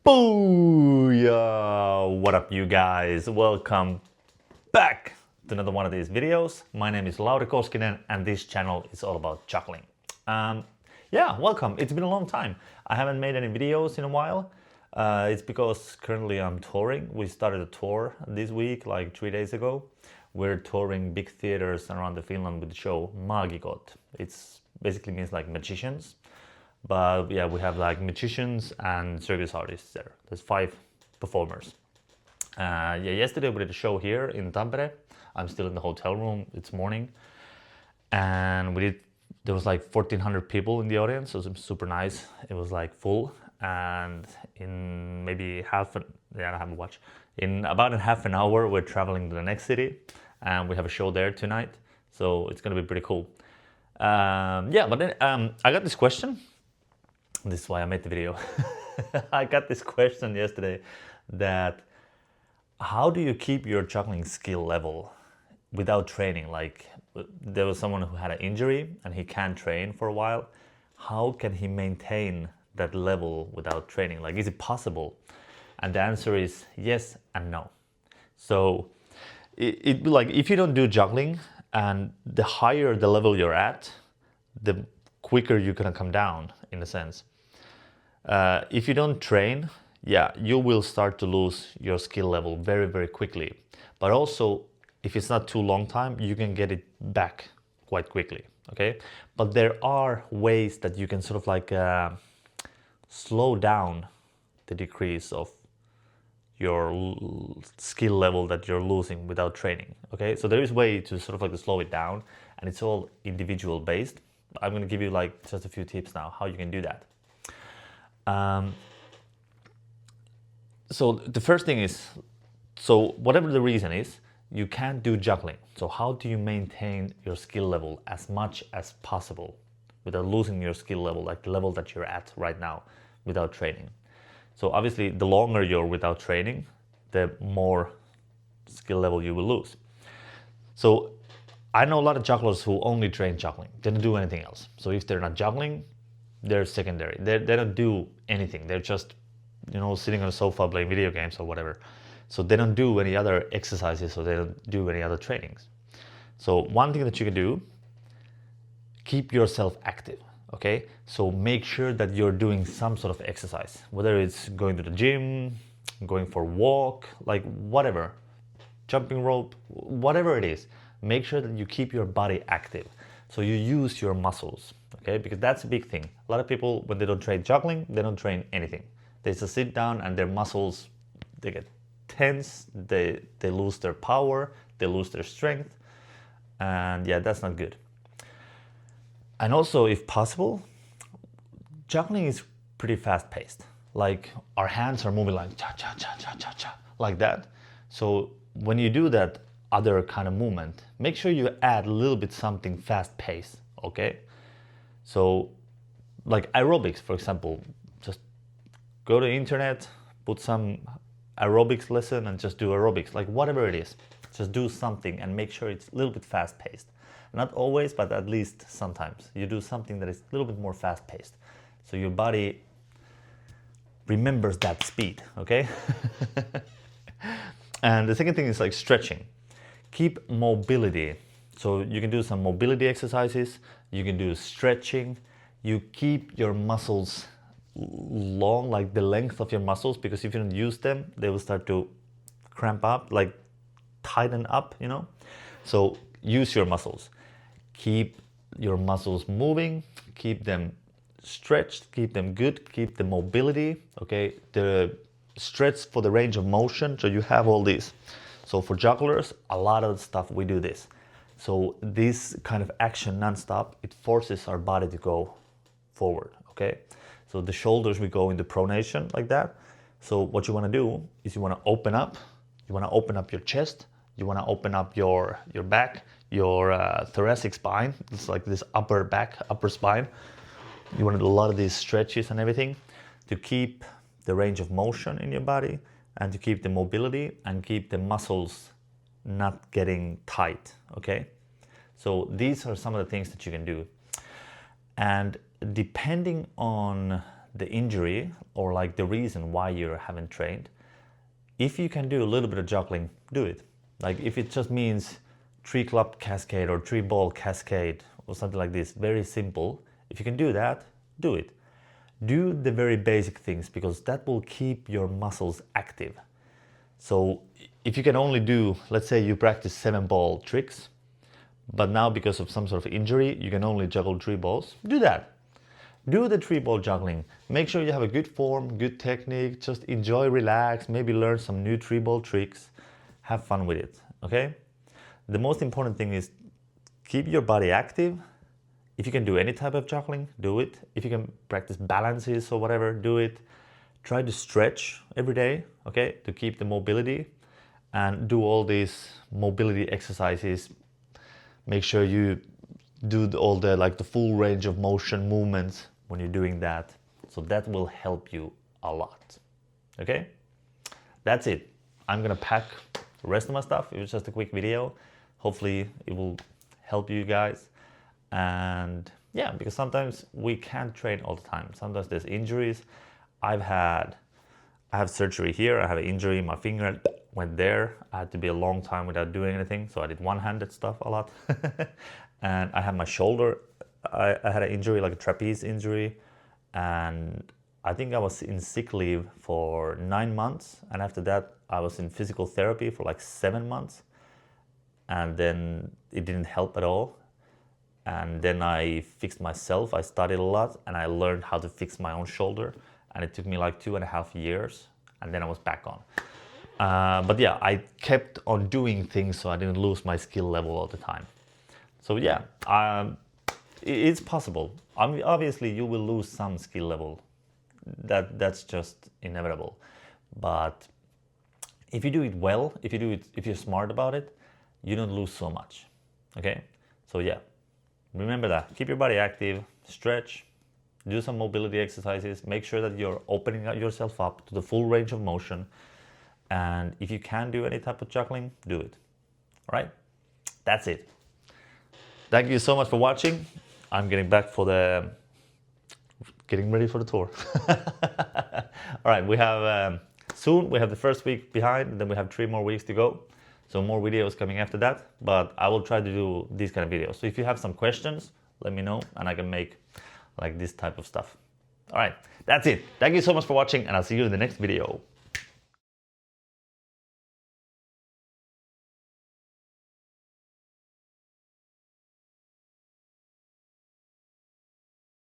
Booyah! What up, you guys? Welcome back to another one of these videos. My name is Lauri Koskinen and this channel is all about juggling. Yeah, welcome. It's been a long time. I haven't made any videos in a while. It's because currently I'm touring. We started a tour this week, like 3 days ago. We're touring big theaters around the Finland with the show Magikot. It's basically means like magicians. But yeah, we have like magicians and circus artists there. There's 5 performers. Yeah, yesterday we did a show here in Tampere. I'm still in the hotel room. It's morning, and there was like 1,400 people in the audience. So it was super nice. It was like full, and in maybe I haven't watched. In about half an hour, we're traveling to the next city, and we have a show there tonight. So it's gonna be pretty cool. Yeah, but then I got this question. This is why I made the video. I got this question yesterday that how do you keep your juggling skill level without training? Like there was someone who had an injury and he can't train for a while. How can he maintain that level without training? Like, is it possible? And the answer is yes and no. So it'd be like if you don't do juggling, and the higher the level you're at, the quicker you're gonna come down in a sense. If you don't train, yeah, you will start to lose your skill level very, very quickly. But also, if it's not too long time, you can get it back quite quickly, okay? But there are ways that you can sort of like slow down the decrease of your skill level that you're losing without training, okay? So there is a way to sort of like to slow it down, and it's all individual based. I'm gonna give you like just a few tips now how you can do that. So the first thing is, so whatever the reason is, you can't do juggling. So how do you maintain your skill level as much as possible without losing your skill level, like the level that you're at right now without training? So obviously the longer you're without training, the more skill level you will lose. So I know a lot of jugglers who only train juggling. They don't do anything else. So if they're not juggling, they're secondary. They don't do anything. They're just, sitting on a sofa playing video games or whatever. So they don't do any other exercises, or they don't do any other trainings. So one thing that you can do, keep yourself active, okay? So make sure that you're doing some sort of exercise, whether it's going to the gym, going for a walk, like whatever, jumping rope, whatever it is. Make sure that you keep your body active. So you use your muscles, okay? Because that's a big thing. A lot of people, when they don't train juggling, they don't train anything. They just sit down and their muscles, they get tense, they lose their power, they lose their strength. And yeah, that's not good. And also, if possible, juggling is pretty fast paced. Like our hands are moving like cha, cha, cha, cha, cha, cha, like that. So when you do that other kind of movement, make sure you add a little bit something fast paced, okay? So like aerobics, for example, just go to the internet, put some aerobics lesson and just do aerobics, like whatever it is. Just do something and make sure it's a little bit fast paced. Not always, but at least sometimes. You do something that is a little bit more fast paced. So your body remembers that speed, okay? And the second thing is like stretching. Keep mobility. So you can do some mobility exercises, you can do stretching, you keep your muscles long, like the length of your muscles, because if you don't use them, they will start to cramp up, like tighten up, So use your muscles. Keep your muscles moving, keep them stretched, keep them good, keep the mobility, okay? The stretch for the range of motion, so you have all these. So for jugglers, a lot of the stuff we do this. So this kind of action non-stop, it forces our body to go forward, okay? So the shoulders, we go into pronation like that. So what you want to do is you want to open up your chest, you want to open up your back, your thoracic spine. It's like this upper back, upper spine. You want to do a lot of these stretches and everything to keep the range of motion in your body and to keep the mobility and keep the muscles not getting tight, okay? So these are some of the things that you can do. And depending on the injury or like the reason why you haven't trained, if you can do a little bit of juggling, do it. Like if it just means 3 club cascade or 3 ball cascade or something like this, very simple. If you can do that, do it. Do the very basic things because that will keep your muscles active. So if you can only do, let's say you practice 7 ball tricks, but now because of some sort of injury, you can only juggle 3 balls, do that. Do the 3 ball juggling. Make sure you have a good form, good technique, just enjoy, relax, maybe learn some new 3 ball tricks, have fun with it, okay? The most important thing is keep your body active. If you can do any type of juggling, do it. If you can practice balances or whatever, do it. Try to stretch every day, okay, to keep the mobility, and do all these mobility exercises. Make sure you do all the like the full range of motion movements when you're doing that. So that will help you a lot. Okay, that's it. I'm gonna pack the rest of my stuff. It was just a quick video. Hopefully it will help you guys. And yeah, because sometimes we can't train all the time. Sometimes there's injuries. I have surgery here. I have an injury in my finger. Went there. I had to be a long time without doing anything. So I did one-handed stuff a lot. And I have my shoulder. I had an injury, like a trapeze injury. And I think I was in sick leave for 9 months. And after that, I was in physical therapy for like 7 months. And then it didn't help at all. And then I fixed myself. I studied a lot and I learned how to fix my own shoulder. And it took me like 2.5 years. And then I was back on. But yeah, I kept on doing things so I didn't lose my skill level all the time. So yeah, it's possible. Obviously, you will lose some skill level. That's just inevitable. But if you do it well, if you're smart about it, you don't lose so much. Okay? So yeah, remember that. Keep your body active, stretch, do some mobility exercises, make sure that you're opening yourself up to the full range of motion. And if you can do any type of juggling, do it. All right? That's it. Thank you so much for watching. I'm getting ready for the tour. All right, we have soon we have the first week behind, then we have 3 more weeks to go. So more videos coming after that, but I will try to do these kind of videos. So if you have some questions, let me know and I can make like this type of stuff. All right, that's it. Thank you so much for watching and I'll see you in the next video.